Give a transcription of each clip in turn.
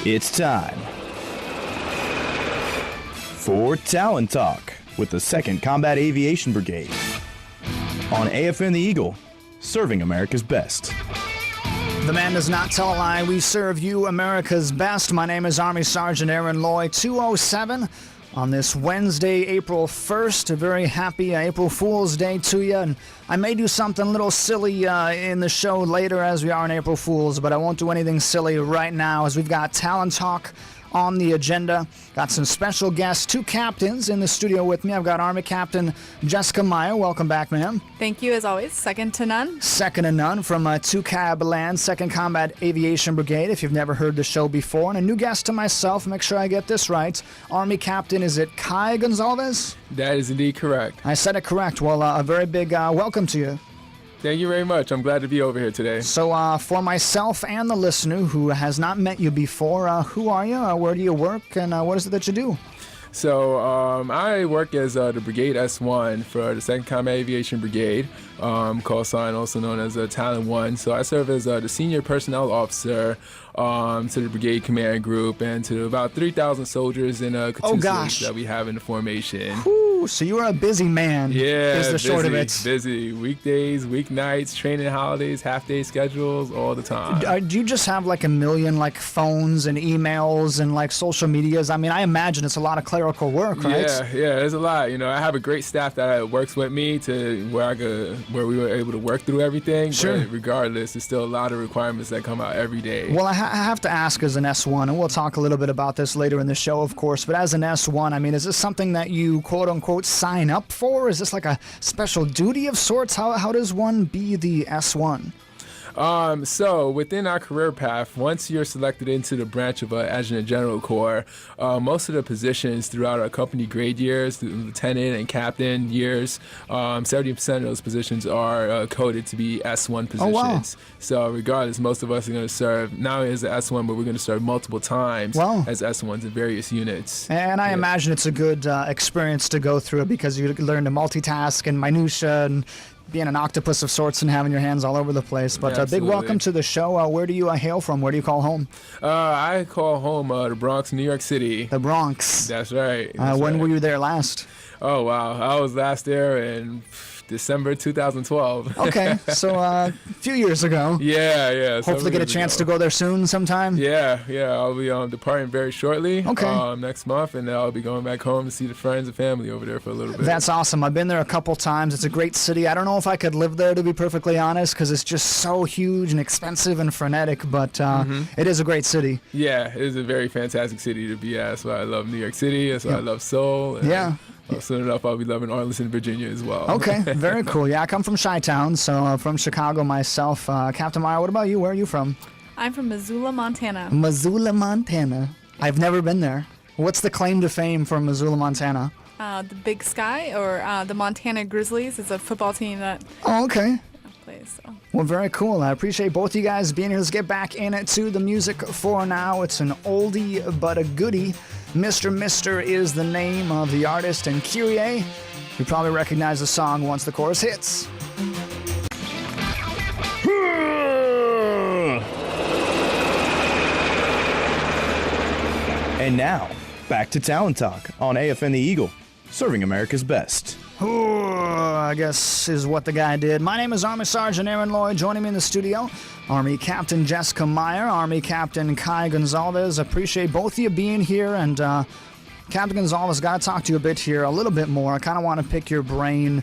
It's time for Talon Talk with the 2nd Combat Aviation Brigade on AFN the Eagle, serving America's best. The man does not tell a lie. We serve you America's best. My name is Army Sergeant Aaron Loy, 207 on this Wednesday, April 1st. A very happy April Fool's Day to you. And I may do something a little silly in the show later as we are on April Fools, but I won't do anything silly right now as we've got Talon Talk on the agenda. Got some special guests, 2 captains in the studio with me. I've got Army Captain Jessica Meyer. Welcome back, ma'am. Thank you, as always. Second to none. Second to none from 2 Cab Land, 2nd Combat Aviation Brigade, if you've never heard the show before. And a new guest to myself, make sure I get this right. Army Captain, is it Kai Gonsalves? That is indeed correct. I said it correct. Well, a very big welcome to you. Thank you very much. I'm glad to be over here today. So for myself and the listener who has not met you before, who are you, where do you work, and what is it that you do? So I work as the Brigade S1 for the 2nd Combat Aviation Brigade, called Osan, also known as Talon 1. So I serve as the senior personnel officer to the brigade command group and to about 3,000 soldiers in Katusa that we have in the formation. Whew, so you are a busy man. Yeah, is the short of it. Busy. Weekdays, weeknights, training holidays, half-day schedules, all the time. Do you just have like a million like phones and emails and like social medias? I mean, I imagine it's a lot of clerical work, right? Yeah, there's a lot. You know, I have a great staff that works with me to where we were able to work through everything. Sure. But regardless, there's still a lot of requirements that come out every day. Well, I have to ask as an S1, and we'll talk a little bit about this later in the show, of course, but as an S1, I mean, is this something that you quote-unquote sign up for? Is this like a special duty of sorts? How does one be the S1? So within our career path, once you're selected into the branch of Adjutant General Corps, most of the positions throughout our company grade years, the lieutenant and captain years, 70% of those positions are coded to be S1 positions. Oh, wow. So regardless, most of us are going to serve not only as S1, but we're going to serve multiple times as S1s in various units. And I imagine it's a good experience to go through because you learn to multitask and minutia and being an octopus of sorts and having your hands all over the place. But a big welcome to the show. Where do you hail from? Where do you call home? I call home the Bronx, New York City. The Bronx. That's right. When were you there last? Oh, wow. I was last there in December 2012. Okay, so a few years ago. Yeah. Hopefully get a chance to go there soon sometime. Yeah. I'll be departing very shortly. Okay. Next month, and I'll be going back home to see the friends and family over there for a little bit. That's awesome. I've been there a couple times. It's a great city. I don't know if I could live there, to be perfectly honest, because it's just so huge and expensive and frenetic, but it is a great city. Yeah, it is a very fantastic city to be at. That's why I love New York City. That's why I love Seoul. And soon enough, I'll be loving Arlington, Virginia as well. Okay, very cool. Yeah, I come from Chi-Town, so from Chicago myself. Captain Meyer, what about you? Where are you from? I'm from Missoula, Montana. Missoula, Montana. I've never been there. What's the claim to fame for Missoula, Montana? The Big Sky, or the Montana Grizzlies, is a football team that plays. So. Well, very cool. I appreciate both you guys being here. Let's get back into the music for now. It's an oldie but a goodie. Mr. is the name of the artist, and Kyrie, you probably recognize the song once the chorus hits. And now, back to Talon Talk on AFN the Eagle, serving America's best. I guess is what the guy did. My name is Army Sergeant Aaron Loy. Joining me in the studio, Army Captain Jessica Meyer, Army Captain Kai Gonsalves. Appreciate both of you being here. And Captain Gonsalves, got to talk to you a bit here, a little bit more. I kind of want to pick your brain.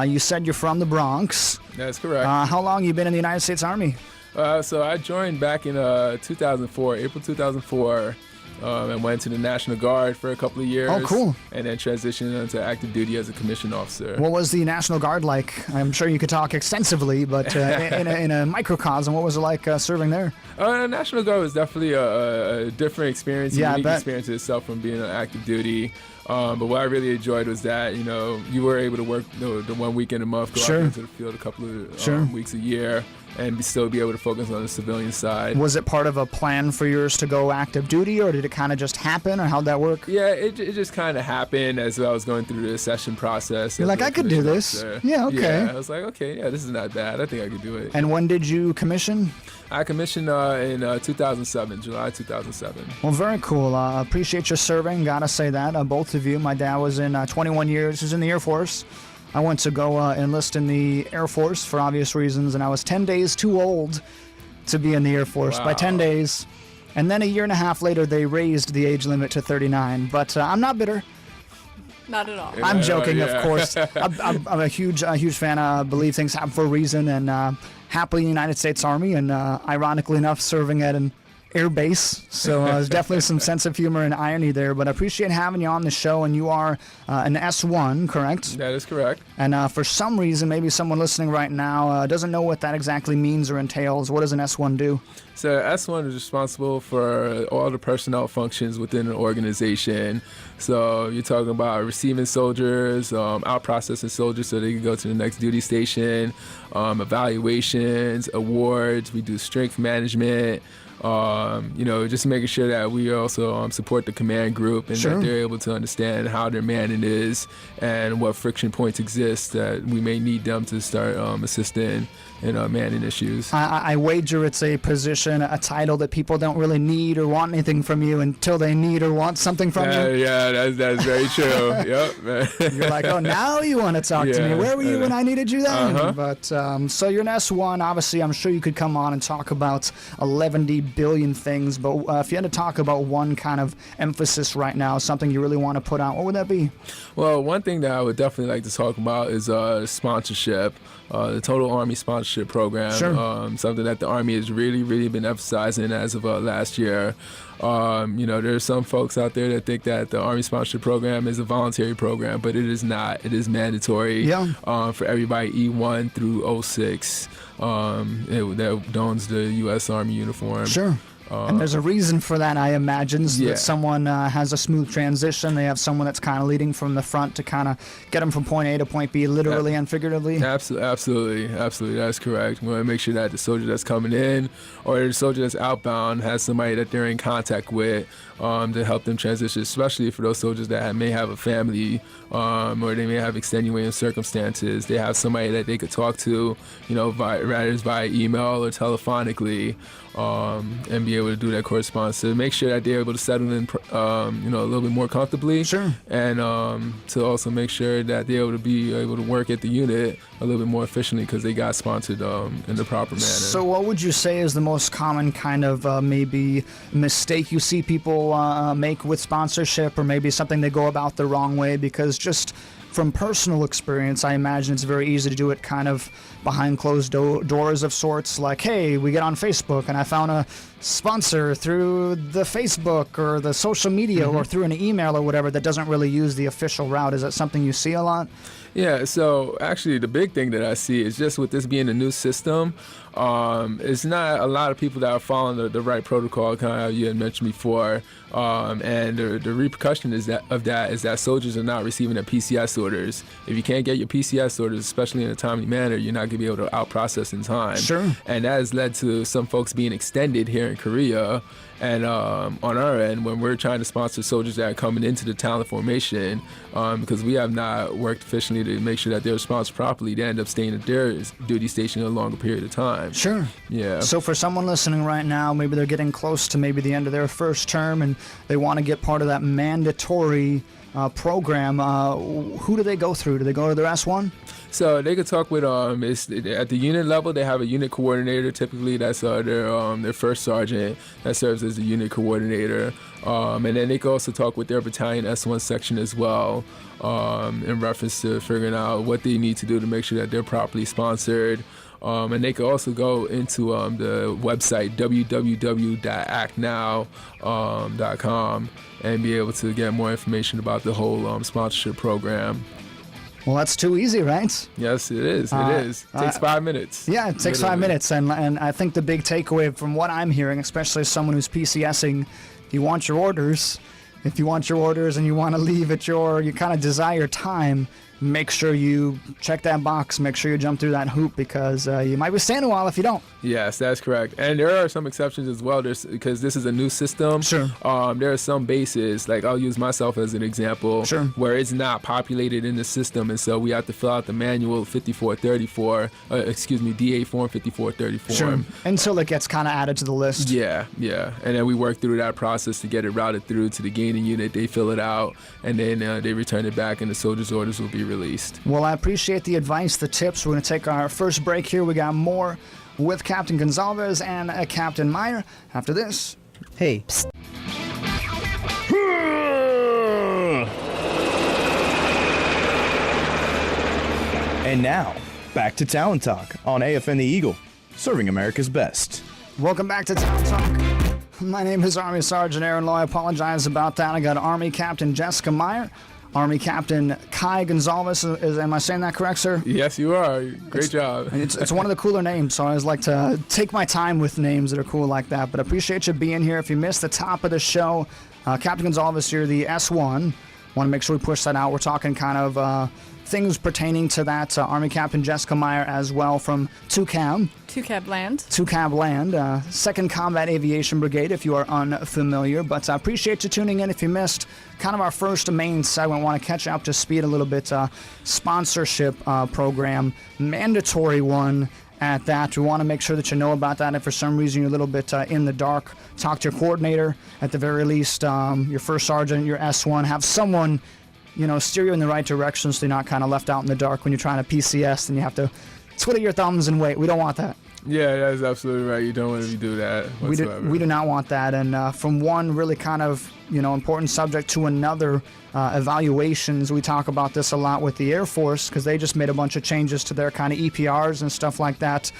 You said you're from the Bronx. That's correct. How long have you been in the United States Army? So I joined back in 2004, April 2004. And went to the National Guard for a couple of years. Oh, cool. And then transitioned into active duty as a commissioned officer. What was the National Guard like? I'm sure you could talk extensively, but in a microcosm, what was it like serving there? The National Guard was definitely a different experience, a unique experience itself from being on active duty. But what I really enjoyed was that, you were able to work the 1 week in a month, go out into the field a couple of weeks a year. and still be able to focus on the civilian side. Was it part of a plan for yours to go active duty, or did it kind of just happen, or how'd that work? Yeah, it just kind of happened as I was going through the session process. You're like, I could do this. Yeah, okay. Yeah, I was like, okay, yeah, this is not bad. I think I could do it. And when did you commission? I commissioned in 2007, July 2007. Well, very cool. Appreciate your serving. Gotta say that. Both of you. My dad was in 21 years. He was in the Air Force. I went to go enlist in the Air Force for obvious reasons, and I was 10 days too old to be in the Air Force by 10 days. And then a year and a half later, they raised the age limit to 39. But I'm not bitter. Not at all. I'm joking, of course. I'm a huge fan. I believe things happen for a reason, and happily United States Army, and ironically enough, serving at an air base. So there's definitely some sense of humor and irony there. But I appreciate having you on the show, and you are an S1, correct? That is correct. And for some reason, maybe someone listening right now doesn't know what that exactly means or entails. What does an S1 do? So S1 is responsible for all the personnel functions within an organization. So you're talking about receiving soldiers, out processing soldiers so they can go to the next duty station, evaluations, awards. We do strength management. Just making sure that we also support the command group and that they're able to understand how their manning is and what friction points exist that we may need them to start assisting in manning issues. I wager it's a position, a title that people don't really need or want anything from you until they need or want something from you. Yeah, that's very true. Yep. You're like, oh, now you want to talk to me. Where were you when I needed you then? Uh-huh. But so you're an S1. Obviously, I'm sure you could come on and talk about 11 billion things. But if you had to talk about one kind of emphasis right now, something you really want to put out, what would that be? Well, one thing that I would definitely like to talk about is sponsorship. The Total Army Sponsorship Program, something that the Army has really been emphasizing as of last year. There's some folks out there that think that the Army Sponsorship Program is a voluntary program, but it is not. It is mandatory for everybody E1 through 06 that dons the U.S. Army uniform. Sure. And there's a reason for that, I imagine, so that someone has a smooth transition. They have someone that's kind of leading from the front to kind of get them from point A to point B, literally and figuratively. Absolutely. That's correct. We want to make sure that the soldier that's coming in or the soldier that's outbound has somebody that they're in contact with to help them transition, especially for those soldiers that may have a family or they may have extenuating circumstances. They have somebody that they could talk to, via email or telephonically, and be able to do that correspondence to make sure that they're able to settle in, a little bit more comfortably. Sure. And to also make sure that they're able to work at the unit a little bit more efficiently because they got sponsored in the proper manner. So what would you say is the most common kind of maybe mistake you see people make with sponsorship, or maybe something they go about the wrong way? Because just from personal experience, I imagine it's very easy to do it kind of behind closed doors of sorts, like, hey, we get on Facebook and I found a sponsor through the Facebook or the social media or through an email or whatever that doesn't really use the official route. Is that something you see a lot? Yeah, so actually the big thing that I see is just with this being a new system, it's not a lot of people that are following the right protocol, kind of how you had mentioned before, and the repercussion is that soldiers are not receiving their PCS orders. If you can't get your PCS orders, especially in a timely manner, you're not going to be able to out-process in time. Sure. And that has led to some folks being extended here in Korea. And on our end, when we're trying to sponsor soldiers that are coming into the Talon formation, because we have not worked efficiently to make sure that they're sponsored properly, they end up staying at their duty station a longer period of time. Sure. Yeah. So for someone listening right now, maybe they're getting close to maybe the end of their first term and they want to get part of that mandatory program, who do they go through? Do they go to their S1? So they could talk with at the unit level. They have a unit coordinator. Typically, that's their first sergeant that serves as the unit coordinator, and then they could also talk with their battalion S1 section as well, in reference to figuring out what they need to do to make sure that they're properly sponsored. And they could also go into the website www.actnow.com and be able to get more information about the whole sponsorship program. Well, that's too easy, right? Yes, it is. It takes 5 minutes. Yeah, it takes 5 minutes. And I think the big takeaway from what I'm hearing, especially as someone who's PCSing, you want your orders. If you want your orders and you want to leave at you kind of desire time, make sure you check that box, make sure you jump through that hoop, because you might be staying a while if you don't. Yes, that's correct. And there are some exceptions as well. Because this is a new system. Sure. There are some bases, like I'll use myself as an example, sure, where it's not populated in the system, and so we have to fill out the manual 5434, DA form 5434. Sure. Until it gets kind of added to the list. Yeah. And then we work through that process to get it routed through to the gaining unit. They fill it out, and then they return it back, and the soldier's orders will be released. Well, I appreciate the advice, the tips. We're going to take our first break here. We got more with Captain Gonsalves and Captain Meyer after this. Hey. Psst. And now, back to Talon Talk on AFN the Eagle, serving America's best. Welcome back to Talon Talk. My name is Army Sergeant Aaron Loy. I apologize about that. I got Army Captain Jessica Meyer, Army Captain Kai Gonsalves. Am I saying that correct, sir? Yes, you are. Great job. It's one of the cooler names, so I always like to take my time with names that are cool like that. But I appreciate you being here. If you missed the top of the show, Captain Gonsalves here, the S1. Want to make sure we push that out. We're talking kind of things pertaining to that. Army Captain Jessica Meyer as well from TUCAB. TUCAB Land. TUCAB Land, 2nd Combat Aviation Brigade, if you are unfamiliar. But I appreciate you tuning in. If you missed kind of our first main segment, want to catch you up to speed a little bit. Sponsorship program, mandatory one at that. We want to make sure that you know about that. If for some reason you're a little bit in the dark, talk to your coordinator. At the very least, your first sergeant, your S1, have someone steer you in the right direction so you're not kind of left out in the dark when you're trying to PCS and you have to twiddle your thumbs and wait. We don't want that. Yeah, that's absolutely right. You don't want to do that whatsoever. We do not want that. And from one really kind of important subject to another, evaluations. We talk about this a lot with the Air Force because they just made a bunch of changes to their kind of EPRs and stuff like that.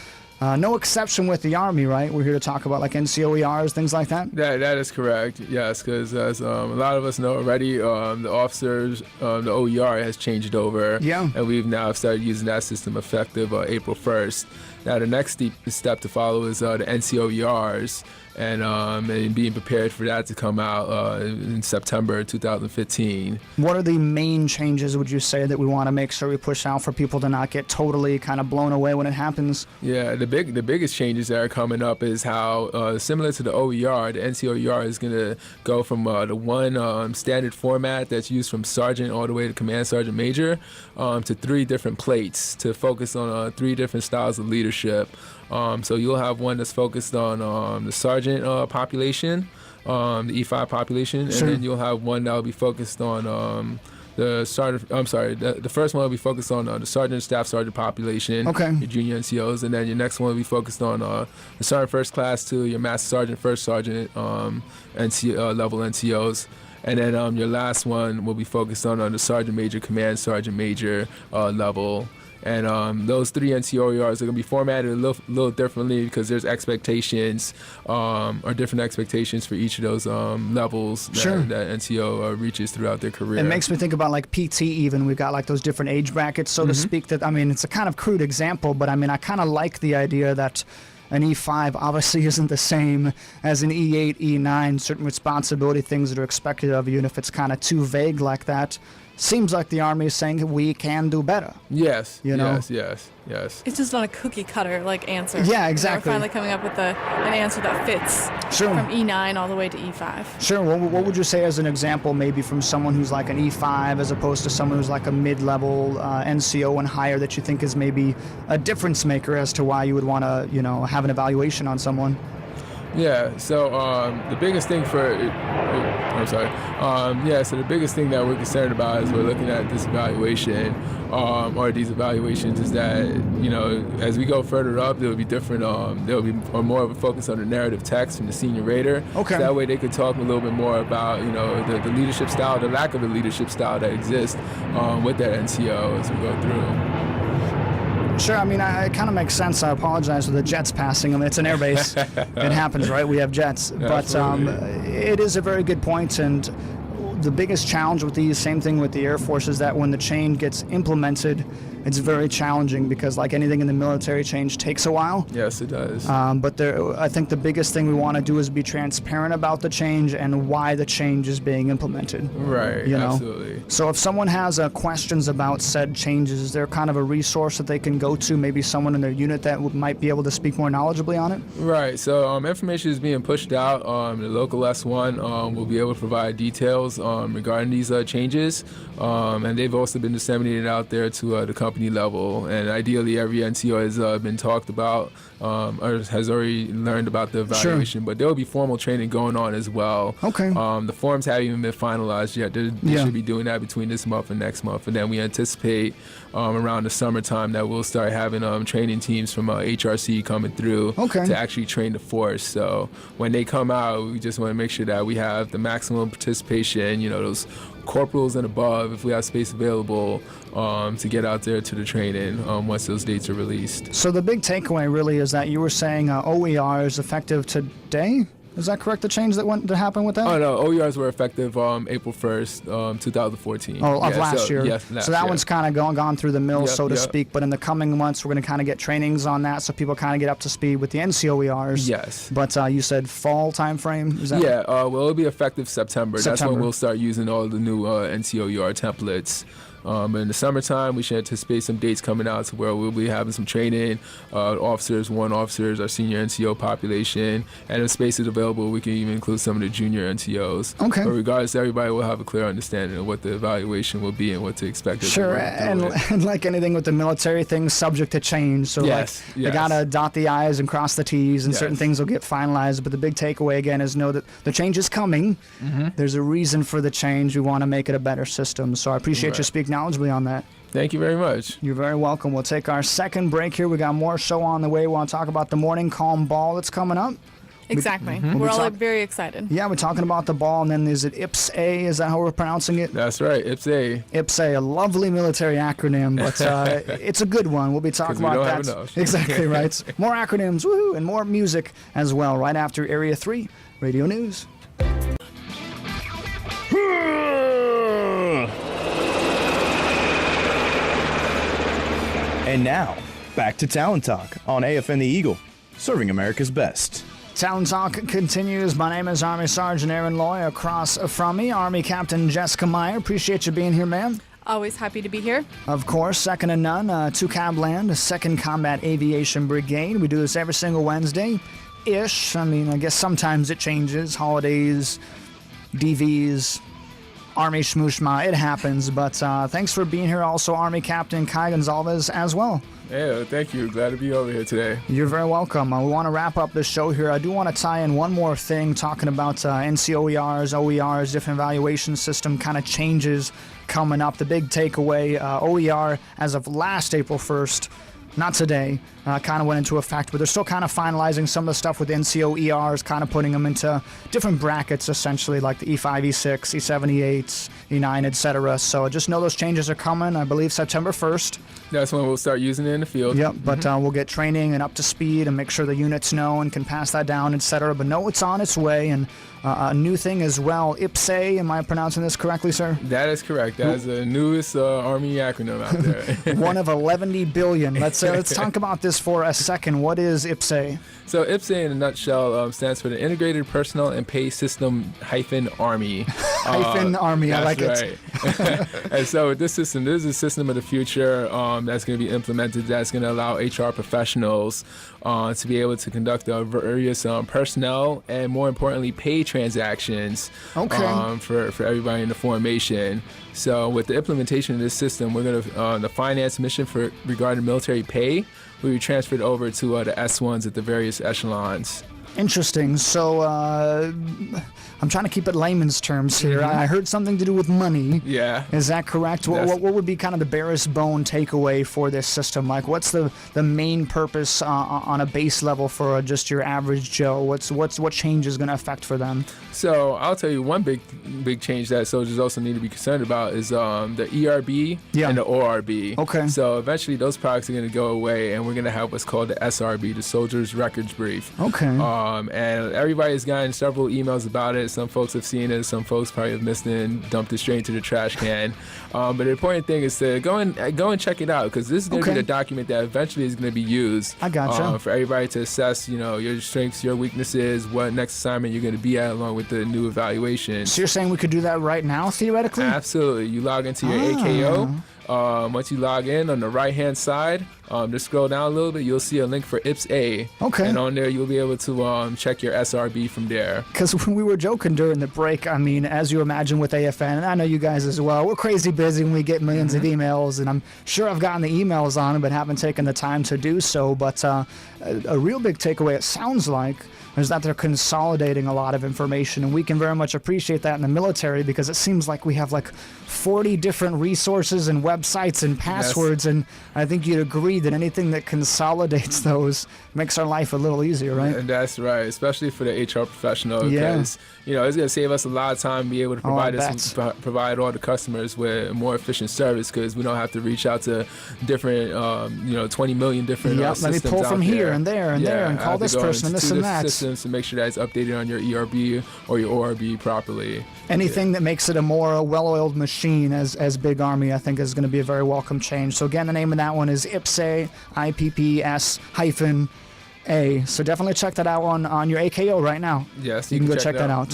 No exception with the Army, right? We're here to talk about like NCOERs, things like that. That is correct. Yes, because as a lot of us know already, the officers, the OER has changed over. Yeah. And we've now started using that system effective April 1st. Now the next step to follow is the NCOERs. And being prepared for that to come out in September 2015. What are the main changes, would you say, that we want to make sure we push out for people to not get totally kind of blown away when it happens? Yeah, the biggest changes that are coming up is how, similar to the OER, the NCOER is going to go from the one standard format that's used from sergeant all the way to command sergeant major to 3 different plates to focus on 3 different styles of leadership. So you'll have one that's focused on the sergeant population, the E5 population, sure. And then you'll have one that will be focused on the sergeant. I'm sorry, the first one will be focused on the sergeant, staff sergeant population, okay. Your junior NCOs, and then your next one will be focused on the sergeant first class to your master sergeant, first sergeant, NCO level NCOs. And then your last one will be focused on the sergeant major, command sergeant major level. And those 3 NCOERs are going to be formatted a little differently because there's expectations or different expectations for each of those levels sure. that NCO reaches throughout their career. It makes me think about like PT even. We've got like those different age brackets, so to speak. That it's a kind of crude example, but I kind of like the idea that an E5 obviously isn't the same as an E8, E9, certain responsibility things that are expected of you, and if it's kind of too vague like that, seems like the Army is saying we can do better. Yes, yes. It's just not a cookie cutter like answer. Yeah, exactly. We're finally coming up with an answer that fits sure. from E9 all the way to E5. Sure. What would you say as an example maybe from someone who's like an E5 as opposed to someone who's like a mid-level NCO and higher that you think is maybe a difference maker as to why you would want to, have an evaluation on someone? Yeah, so the biggest thing so the biggest thing that we're concerned about as we're looking at this evaluation, or these evaluations, is that, as we go further up, there'll be different, there'll be more of a focus on the narrative text from the senior rater. Okay. So that way they could talk a little bit more about, the leadership style, the lack of a leadership style that exists with that NCO as we go through. Sure, it kind of makes sense. I apologize for the jets passing. It's an airbase. It happens, right? We have jets. But it is a very good point. And the biggest challenge with these, same thing with the Air Force, is that when the change gets implemented, it's very challenging because, like anything in the military, change takes a while. Yes, it does. But I think the biggest thing we want to do is be transparent about the change and why the change is being implemented. Right, you know? absolutely. So if someone has questions about said changes, is there kind of a resource that they can go to, maybe someone in their unit that might be able to speak more knowledgeably on it? Right, so information is being pushed out. The local S1 will be able to provide details regarding these changes, and they've also been disseminated out there to the company level, and ideally every NCO has been talked about or has already learned about the evaluation. Sure. But there will be formal training going on as well. Okay. The forms haven't even been finalized yet. They should be doing that between this month and next month, and then we anticipate around the summertime that we'll start having training teams from HRC coming through to actually train the force. So when they come out, we just want to make sure that we have the maximum participation, those corporals and above, if we have space available, to get out there to the training once those dates are released. So the big takeaway really is that you were saying OER is effective today? Is that correct, the change that happened with that? Oh, no, OERs were effective April 1st, 2014. Oh, of last year. Yes, so that one's kind of gone through the mill, so to speak, but in the coming months, we're going to kind of get trainings on that so people kind of get up to speed with the NCOERs. Yes. But you said fall time frame? Is that well, it'll be effective September. That's when we'll start using all the new NCOER templates. But in the summertime, we should anticipate some dates coming out to where we'll be having some training, officers, warrant officers, our senior NCO population, and if space is available, we can even include some of the junior NCOs. Okay. But regardless, everybody will have a clear understanding of what the evaluation will be and what to expect. Sure, and like anything with the military, things subject to change. So they gotta dot the I's and cross the T's, and certain things will get finalized. But the big takeaway again is know that the change is coming. Mm-hmm. There's a reason for the change. We want to make it a better system. So I appreciate you speaking knowledgeably on that. Thank you very much. You're very welcome. We'll take our second break here. We got more show on the way. We want to talk about the morning calm ball that's coming up. Exactly. We're all very excited. Yeah, we're talking about the ball, and then is it IPS-A? Is that how we're pronouncing it? That's right, IPS-A. IPS-A, a lovely military acronym, but it's a good one. We'll be talking about that. Have enough. Exactly right. More acronyms, woohoo, and more music as well, right after Area 3 Radio News. And now, back to Talon Talk on AFN the Eagle, serving America's best. Talon Talk continues. My name is Army Sergeant Aaron Loy. Across from me, Army Captain Jessica Meyer. Appreciate you being here, ma'am. Always happy to be here. Of course, second to none, 2 Cabland, 2nd Combat Aviation Brigade. We do this every single Wednesday-ish. I mean, I guess sometimes it changes. Holidays, DVs, Army Shmooshma, it happens. But thanks for being here. Also, Army Captain CPT Gonsalves as well. Yeah, thank you. Glad to be over here today. You're very welcome. We want to wrap up this show here. I do want to tie in one more thing, talking about NCOERs, OERs, different evaluation system kind of changes coming up. The big takeaway, OER, as of last April 1st, not today, kind of went into effect, but they're still kind of finalizing some of the stuff with NCOERs, kind of putting them into different brackets, essentially, like the E5, E6, E7, E8, E9, etc. So just know those changes are coming, I believe September 1st. That's when we'll start using it in the field. Yep, but we'll get training and up to speed and make sure the units know and can pass that down, etc. But know it's on its way, and a new thing as well, IPS-A, am I pronouncing this correctly, sir? That is correct. That is the newest Army acronym out there. One of 11 billion. Let's talk about this for a second. What is IPS-A? So IPS-A in a nutshell stands for the Integrated Personnel and Pay System Army. Army, I like it. And so this system, this is a system of the future that's going to be implemented that's going to allow HR professionals to be able to conduct various personnel and, more importantly, pay transactions for everybody in the formation. So with the implementation of this system, we're going to, the finance mission regarding military pay will be transferred over to the S1s at the various echelons. Interesting. So I'm trying to keep it layman's terms here. I heard something to do with money. Yeah. Is that correct? What would be kind of the barest bone takeaway for this system? Like, what's the main purpose on a base level for just your average Joe? What change is going to affect for them? So I'll tell you one big change that soldiers also need to be concerned about is the ERB and the ORB. Okay. So eventually those products are going to go away, and we're going to have what's called the SRB, the Soldier's Records Brief. Okay. And everybody's gotten several emails about it. Some folks have seen it. Some folks probably have missed it and dumped it straight into the trash can. But the important thing is to go and check it out, because this is going to be the document that eventually is going to be used. I gotcha. For everybody to assess, your strengths, your weaknesses, what next assignment you're going to be at, along with the new evaluation. So you're saying we could do that right now, theoretically? Absolutely. You log into your AKO. Once you log in, on the right-hand side, just scroll down a little bit, you'll see a link for IPS-A. Okay. And on there, you'll be able to check your SRB from there. Because when we were joking during the break, I mean, as you imagine with AFN, and I know you guys as well, we're crazy busy when we get millions of emails, and I'm sure I've gotten the emails on them, but haven't taken the time to do so. But a real big takeaway, it sounds like, is that they're consolidating a lot of information, and we can very much appreciate that in the military, because it seems like we have like 40 different resources and websites and passwords, and I think you'd agree that anything that consolidates those makes our life a little easier, right? And that's right, especially for the HR professional, because it's going to save us a lot of time, be able to provide all the customers with a more efficient service, because we don't have to reach out to different 20 million different systems. Let me pull from here and there and there and call this person and this and that. Systems to make sure that it's updated on your ERB or your ORB properly. Anything that makes it a more well-oiled machine as Big Army, I think, is going to be a very welcome change. So again, the name of that one is IPS-A, IPPS-A. So definitely check that out on your AKO right now. Yes, you can go check that out.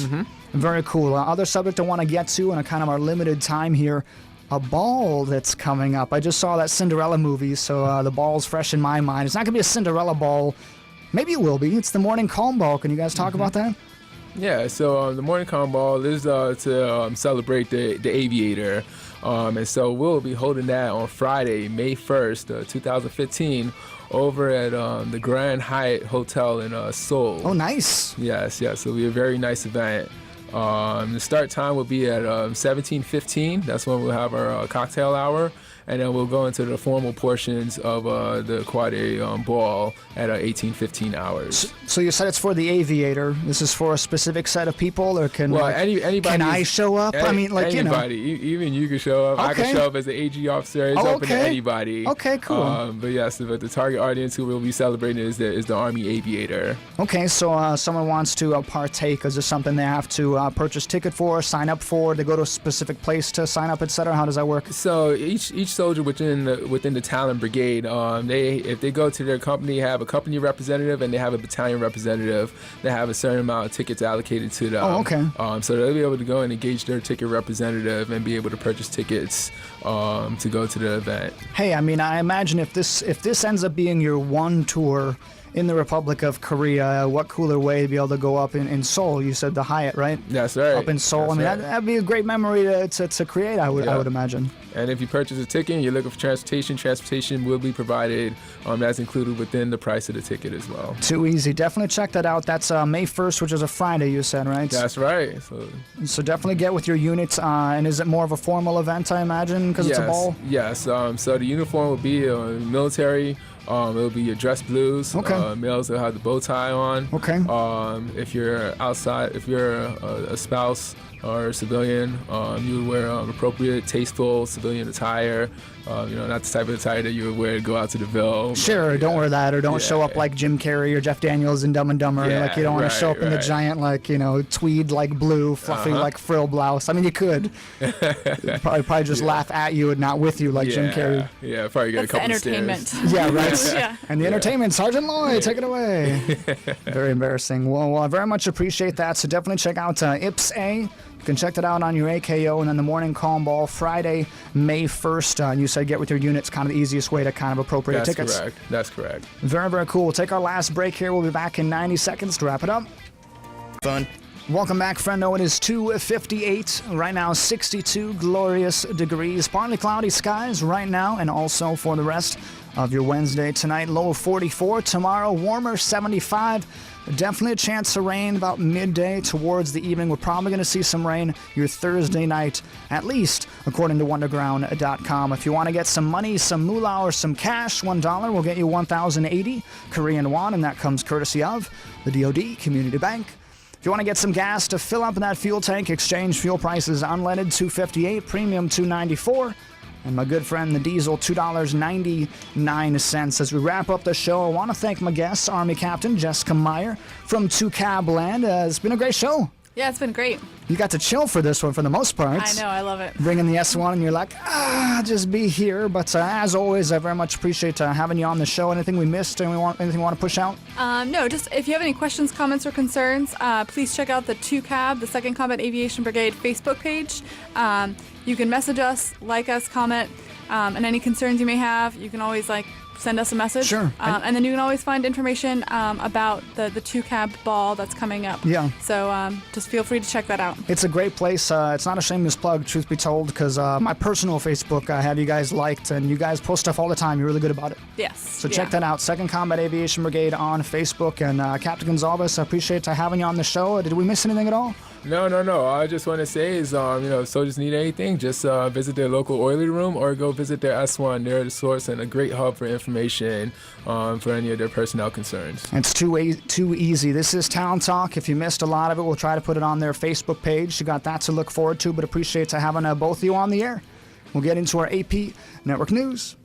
Very cool. Other subject I want to get to in a kind of our limited time here, a ball that's coming up. I just saw that Cinderella movie, so the ball's fresh in my mind. It's not going to be a Cinderella ball. Maybe it will be. It's the Morning Calm Ball. Can you guys talk about that? Yeah, so the Morning Calm Ball is to celebrate the aviator. And so we'll be holding that on Friday, May 1st, 2015, over at the Grand Hyatt Hotel in Seoul. Oh, nice. Yes. It'll be a very nice event. The start time will be at 17:15. That's when we'll have our cocktail hour. And then we'll go into the formal portions of the Quad A ball at 18-15 hours. So you said it's for the aviator. This is for a specific set of people, or can anybody? Can I show up? I mean, like anybody. Even you can show up. Okay. I can show up as an AG officer. It's open to anybody. Okay, cool. But yes, but the target audience who will be celebrating is the Army aviator. Okay, so someone wants to partake. Is there something they have to purchase ticket for, sign up for? They go to a specific place to sign up, etc. How does that work? So each soldier within the Talon Brigade, if they go to their company, have a company representative and they have a battalion representative, they have a certain amount of tickets allocated to them. Oh, okay. So they'll be able to go and engage their ticket representative and be able to purchase tickets to go to the event. Hey, I mean, I imagine if this ends up being your one tour in the Republic of Korea, what cooler way to be able to go up in Seoul? You said the Hyatt, right? That's right. Up in Seoul. That'd be a great memory to create, I would imagine. And if you purchase a ticket and you're looking for transportation will be provided. That's included within the price of the ticket as well. Too easy. Definitely check that out. That's May 1st, which is a Friday, you said, right? That's right. So definitely get with your units. And is it more of a formal event, I imagine, because it's a ball? Yes. So the uniform will be military. It'll be your dress blues. Okay. Males will have the bow tie on. Okay. If you're outside, if you're a spouse or a civilian, you would wear appropriate, tasteful civilian attire. Not the type of attire that you would wear to go out to the Ville. Sure, don't wear that, or don't show up like Jim Carrey or Jeff Daniels in Dumb and Dumber. You don't want to show up in the giant, tweed, blue, fluffy, frill blouse. I mean, you could. probably just laugh at you and not with you like Jim Carrey. Yeah, probably get a couple of entertainment. stares. Yeah, right. And the entertainment, Sergeant Lloyd, take it away. Very embarrassing. Well, I very much appreciate that. So definitely check out IPS-A. You can check that out on your AKO, and then the Morning Calm Ball, Friday, May 1st. And you said get with your units, kind of the easiest way to kind of appropriate tickets. That's correct. Very, very cool. We'll take our last break here. We'll be back in 90 seconds to wrap it up. Fun. Welcome back, friendo. It is 2:58. Right now, 62 glorious degrees. Partly cloudy skies right now, and also for the rest of your Wednesday tonight. Low of 44. Tomorrow, warmer, 75. Definitely a chance of rain about midday towards the evening. We're probably going to see some rain your Thursday night, at least according to Wonderground.com. If you want to get some money, some moolah, or some cash, $1 will get you 1,080 Korean won, and that comes courtesy of the DoD Community Bank. If you want to get some gas to fill up that fuel tank, exchange fuel prices unleaded $2.58, premium $2.94. And my good friend, the diesel, $2.99. As we wrap up the show, I want to thank my guests, Army Captain Jessica Meyer from 2Cab Land. It's been a great show. Yeah, it's been great. You got to chill for this one for the most part. I know, I love it. Bringing the S1 and you're like, just be here. But as always, I very much appreciate having you on the show. Anything we missed? Anything you want to push out? No, just if you have any questions, comments, or concerns, please check out the 2CAB, the 2nd Combat Aviation Brigade Facebook page. You can message us, like us, comment, and any concerns you may have, you can always send us a message. Sure. And then you can always find information about the 2CAB ball that's coming up. Yeah. So just feel free to check that out. It's a great place. It's not a shameless plug, truth be told, because my personal Facebook, I have you guys liked, and you guys post stuff all the time. You're really good about it. Yes. So check that out, 2nd Combat Aviation Brigade on Facebook. And Captain Gonsalves, I appreciate having you on the show. Did we miss anything at all? No. I just want to say is, if soldiers need anything, just visit their local oiler room or go visit their S1. They're the source and a great hub for information for any of their personnel concerns. It's too easy. This is Talon Talk. If you missed a lot of it, we'll try to put it on their Facebook page. You got that to look forward to, but appreciate having both of you on the air. We'll get into our AP Network News.